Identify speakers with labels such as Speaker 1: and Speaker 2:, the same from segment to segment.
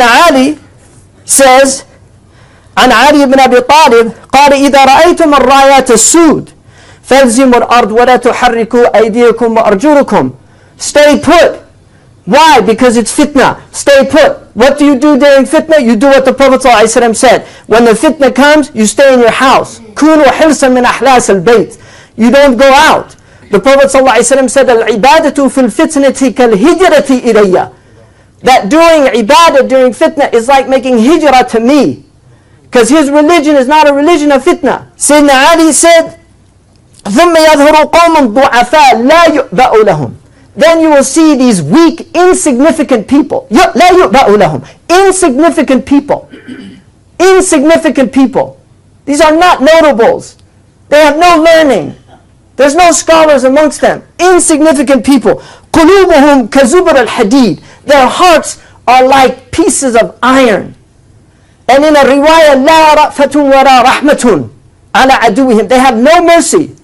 Speaker 1: Ali says, عن علي بن أبي طالب قال إذا رأيتم الرايات السود فالزموا الأرض ولا تحركوا أيديكم وأرجلكم. Stay put. Why? Because it's fitna. Stay put. What do you do during fitna? You do what the Prophet ﷺ said. When the fitna comes, you stay in your house. كونوا حرصا من أحلاس البيت. You don't go out. The Prophet ﷺ said, العبادة في الفتنة كالهجرة إليّ. That doing ibadah during fitna is like making hijrah to me. Because his religion is not a religion of fitna. Sayyidina Ali said, ثم يظهر قوم ضعفاء لا يؤبأ لهم. Then you will see these weak, insignificant people. لا يؤبأ لهم. Insignificant people. Insignificant people. These are not notables. They have no learning. There's no scholars amongst them. Insignificant people. قلوبهم كزبر الحديد. Their hearts are like pieces of iron. And in a riwayah, لا رأفة ولا رحمة على عدوهم. They have no mercy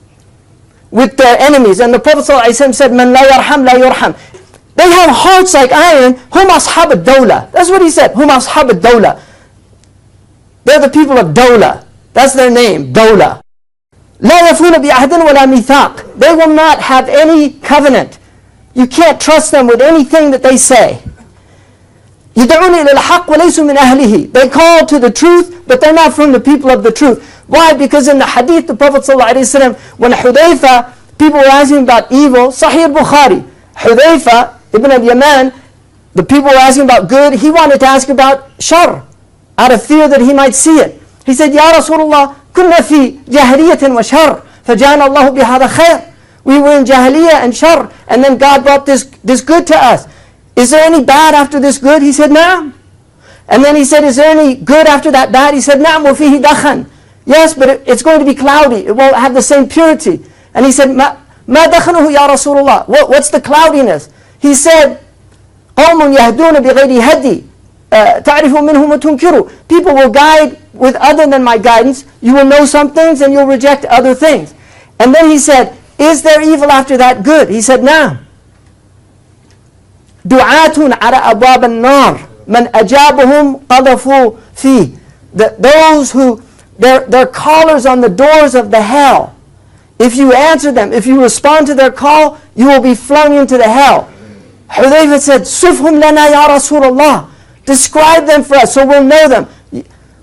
Speaker 1: with their enemies. And the Prophet ﷺ said, من لا يرحم لا يرحم. They have hearts like iron. هم أصحاب الدولة. That's what he said. هم أصحاب الدولة. They're the people of Dawla. That's their name, Dawla. لا يفون بعهد ولا ميثاق. They will not have any covenant. You can't trust them with anything that they say. يدعون إلى الحق وليسوا من أهله. They call to the truth, but they're not from the people of the truth. Why? Because in the hadith, the Prophet ﷺ, when Hudayfa, people were asking about evil, Sahih Bukhari, Hudayfa ibn al-Yaman, the people were asking about good, he wanted to ask about shar, out of fear that he might see it. He said, Ya Rasulullah, كنا في جاهلية وشر, فجعلنا الله بهذا خير. We were in jahiliyyah and shar, and then God brought this good to us. Is there any bad after this good? He said, Na'am. And then he said, is there any good after that bad? He said, Na'am, wa fihi dakhan. Yes, but it's going to be cloudy. It won't have the same purity. And he said, Ma dakhanuhu ya Rasulullah. What's the cloudiness? He said, قوم يهدون بغير هدي تعرف منهم وتنكروا. People will guide with other than my guidance. You will know some things and you'll reject other things. And then he said, is there evil after that good? He said, Na'am. دعاة على أبواب النار من أجابهم قذفوا فيه. Those who, they're callers on the doors of the hell. If you answer them, if you respond to their call, you will be flung into the hell. Hudayfa said, صفهم لنا يا رسول الله. Describe them for us so we'll know them.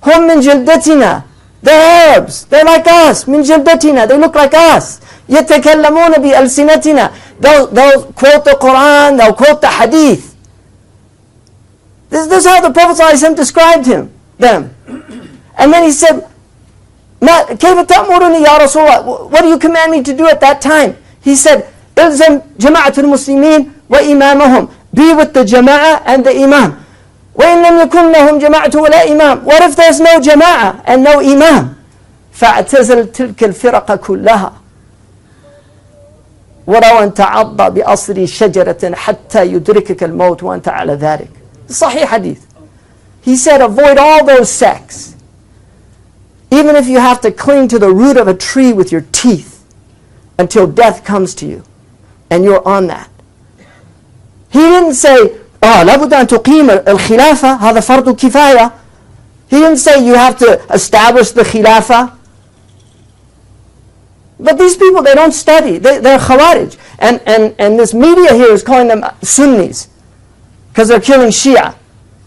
Speaker 1: هم من جلدتنا. They're Arabs. They're like us. من جلدتنا. They look like us. يتكلمون بألسنتنا. They'll quote the Quran, they'll quote the Hadith. This is how the Prophet ﷺ described them. And then he said, كيف تأمرني يا رسول الله? What do you command me to do at that time? He said, إلزم جماعة المسلمين وإمامهم. Be with the jama'ah and the imam. وإن لم يكن لهم جماعة ولا إمام. What if there's no jama'ah and no imam? فاعتزل تلك الفرق كلها. ولو أن تعض بأصل شجرة حتى يدركك الموت وأنت على ذلك. Sahih hadith. He said, avoid all those sects. Even if you have to cling to the root of a tree with your teeth until death comes to you. And you're on that. He didn't say, لابد أن تقيم الخلافة هذا فرض كفاية. He didn't say you have to establish the khilafah. But these people, they don't study. They're Khawarij. And this media here is calling them Sunnis because they're killing Shia.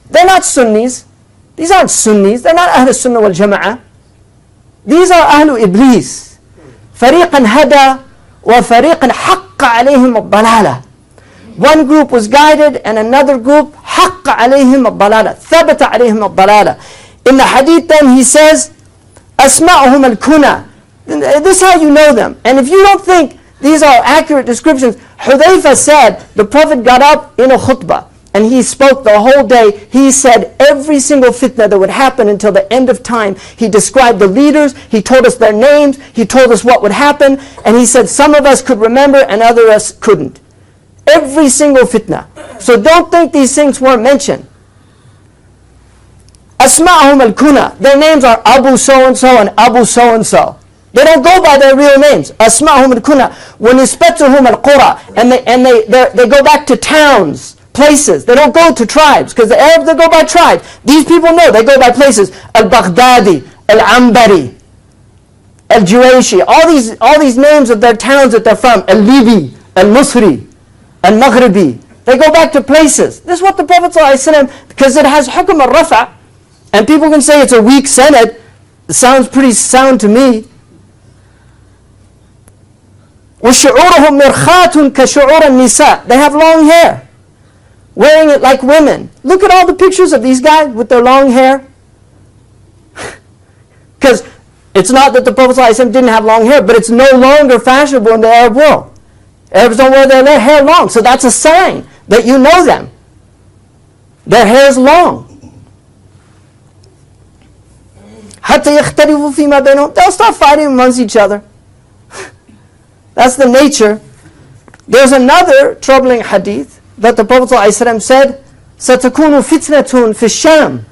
Speaker 1: They're not Sunnis. These aren't Sunnis. They're not Ahl Sunnah wal Jama'ah. These are Ahlu Iblis. فريقا هدى وفريقا حق عليهم الضلالة. One group was guided and another group حق عليهم الضلالة. ثبت عليهم الضلالة. In the hadith then he says, أسماؤهم الكنى. This is how you know them. And if you don't think these are accurate descriptions, Hudayfa said, the Prophet got up in a khutbah and he spoke the whole day. He said every single fitna that would happen until the end of time. He described the leaders, he told us their names, he told us what would happen, and he said some of us could remember and others couldn't. Every single fitna. So don't think these things weren't mentioned. Asma'ahum al-kuna. Their names are Abu so-and-so and Abu so-and-so. They don't go by their real names. Asma'ahum al-kuna. وَنِسْبَتُهُمْ al-qura. And they go back to towns. places. They don't go to tribes, because the Arabs, they go by tribes. These people know, they go by places. Al-Baghdadi, Al-Ambari, Al-Juwayshi, all these names of their towns that they're from. Al-Libi, Al-Musri, Al-Maghribi. They go back to places. This is what the Prophet ﷺ, because it has hukm al-rafa, and people can say it's a weak sanad. It sounds pretty sound to me. وَشُعُورُهُمْ مِرْخَاتٌ كَشُعُورَ النِّسَاءِ. They have long hair, wearing it like women. Look at all the pictures of these guys with their long hair. Because it's not that the Prophet ﷺ didn't have long hair, but it's no longer fashionable in the Arab world. Arabs don't wear their hair long, so that's a sign that you know them. Their hair is long. حَتَّى يَخْتَلِفُوا فِي مَا بَيْنَهُمْ. They'll start fighting amongst each other. That's the nature. There's another troubling hadith that the Prophet ﷺ said, سَتَكُونُ فِتْنَةٌ فِي الشَّامِ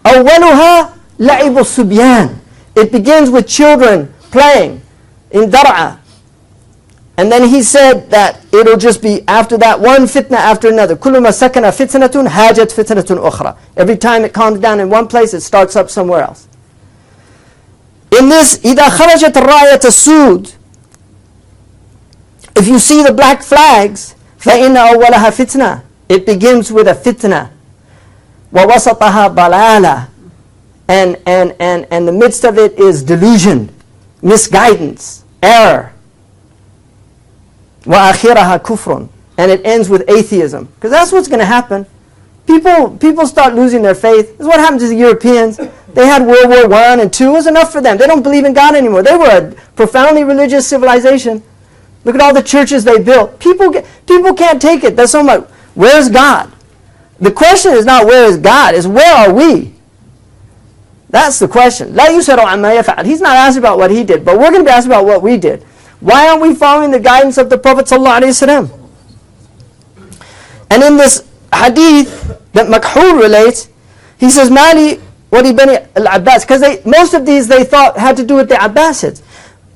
Speaker 1: أَوَّلُهَا لَعِبُ الصُّبْيَانِ. It begins with children playing in Dar'a. And then he said that it'll just be after that one fitna after another. كُلُّ مَا سَكَنَ فِتْنَةٌ هَاجَتْ فِتْنَةٌ أُخْرَى. Every time it calms down in one place, it starts up somewhere else. In this, إِذَا خَرَجَتْ الرَّايَةَ السُّودِ, if you see the black flags, فَإِنَّ أَوَّلَهَا فِتْنَةٌ. It begins with a fitna. وَوَسَطَهَا ضَلَالَةٌ. And the midst of it is delusion, misguidance, error. وَآخِرَهَا كُفْرٌ. And it ends with atheism. Because that's what's going to happen. People start losing their faith. This is what happened to the Europeans. They had World War I and II. It was enough for them. They don't believe in God anymore. They were a profoundly religious civilization. Look at all the churches they built. People can't take it. That's so much. Where's God? The question is not where is God, it's where are we? That's the question. لا يسأل عما يفعل. He's not asked about what he did, but we're going to be asked about what we did. Why aren't we following the guidance of the Prophet ﷺ? And in this hadith that Makhul relates, he says, Mali wali bani al-Abbas, because most of these they thought had to do with the Abbasids.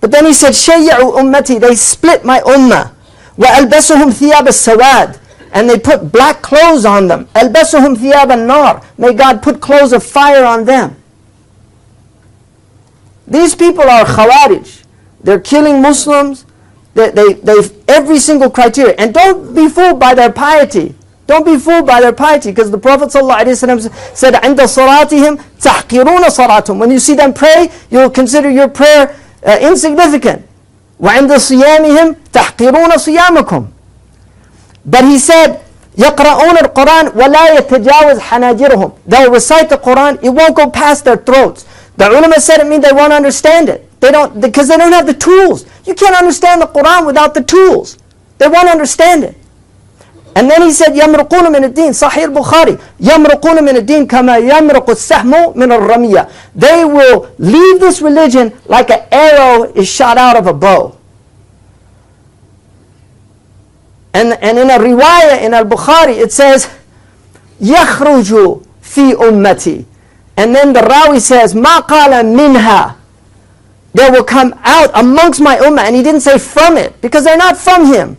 Speaker 1: But then he said, شَيَّعُوا ummati, they split my ummah. وَأَلْبَسُهُمْ ثِيَابَ السَّوَادِ, and they put black clothes on them. أَلْبَسُهُمْ ثِيَابَ النَّارِ, may God put clothes of fire on them. These people are Khawarij. They're killing Muslims. They've every single criteria. And don't be fooled by their piety. Don't be fooled by their piety, because the Prophet ﷺ said, عِنْدَ صَلَاتِهِمْ تَحْقِرُونَ صَلَاتُهُمْ. When you see them pray, you'll consider your prayer insignificant. وَعِنْدَ صِيَامِهِمْ تَحْقِرُونَ صِيَامَكُمْ. But he said, يَقْرَؤُونَ الْقُرْآنَ وَلَا يَتَجَاوَزْ حَنَاجِرُهُم. They'll recite the Qur'an, it won't go past their throats. The ulama said it means they won't understand it. Because they don't have the tools. You can't understand the Qur'an without the tools. They won't understand it. And then he said, يَمْرُقُونَ مِنَ الدِّينِ. Sahih al-Bukhari. يَمْرُقُونَ مِنَ الدِّينِ كَمَا يَمْرُقُ السَّحْمُ مِنَ الرَّمِيَّةِ. They will leave this religion like an arrow is shot out of a bow. And in a riwayah in al-Bukhari it says, يَخْرُجُ فِي أُمَّتِي. And then the Rawi says, مَا قَالَ مِنْهَا. They will come out amongst my ummah. And he didn't say from it, because they're not from him.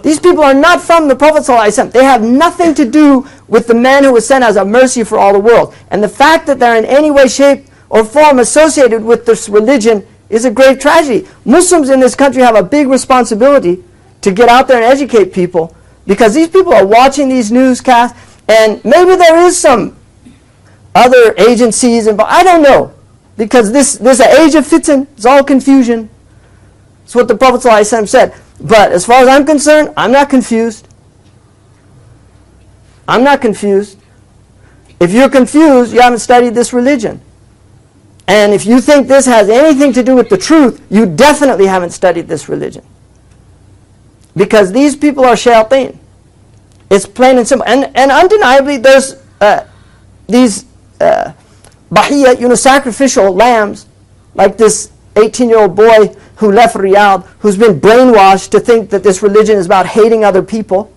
Speaker 1: These people are not from the Prophet ﷺ. They have nothing to do with the man who was sent as a mercy for all the world. And the fact that they're in any way, shape, or form associated with this religion is a great tragedy. Muslims in this country have a big responsibility to get out there and educate people, because these people are watching these newscasts, and maybe there is some other agencies involved. I don't know. Because this age of fitan, it's all confusion. That's what the Prophet ﷺ said. But as far as I'm concerned, I'm not confused. I'm not confused. If you're confused, you haven't studied this religion. And if you think this has anything to do with the truth, you definitely haven't studied this religion. Because these people are shayateen. It's plain and simple. And undeniably, there's these bahiyya, sacrificial lambs, like this 18-year-old boy who left Riyadh, who's been brainwashed to think that this religion is about hating other people.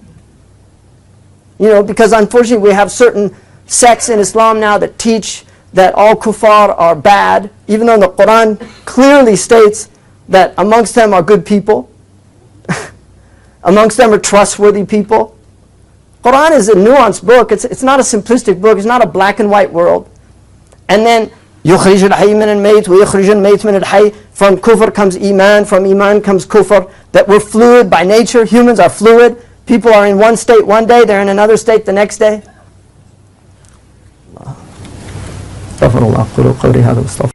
Speaker 1: Because unfortunately we have certain sects in Islam now that teach that all kuffar are bad, even though the Quran clearly states that amongst them are good people, amongst them are trustworthy people. Quran is a nuanced book. It's not a simplistic book. It's not a black and white world. And then يخرج الحي من الميت ويخرج الميت من الحي. From kufr comes iman, from iman comes kufr. That we're fluid by nature. Humans are fluid. People are in one state one day, they're in another state the next day. استغفر الله. قولوا قولي هذا واستغفر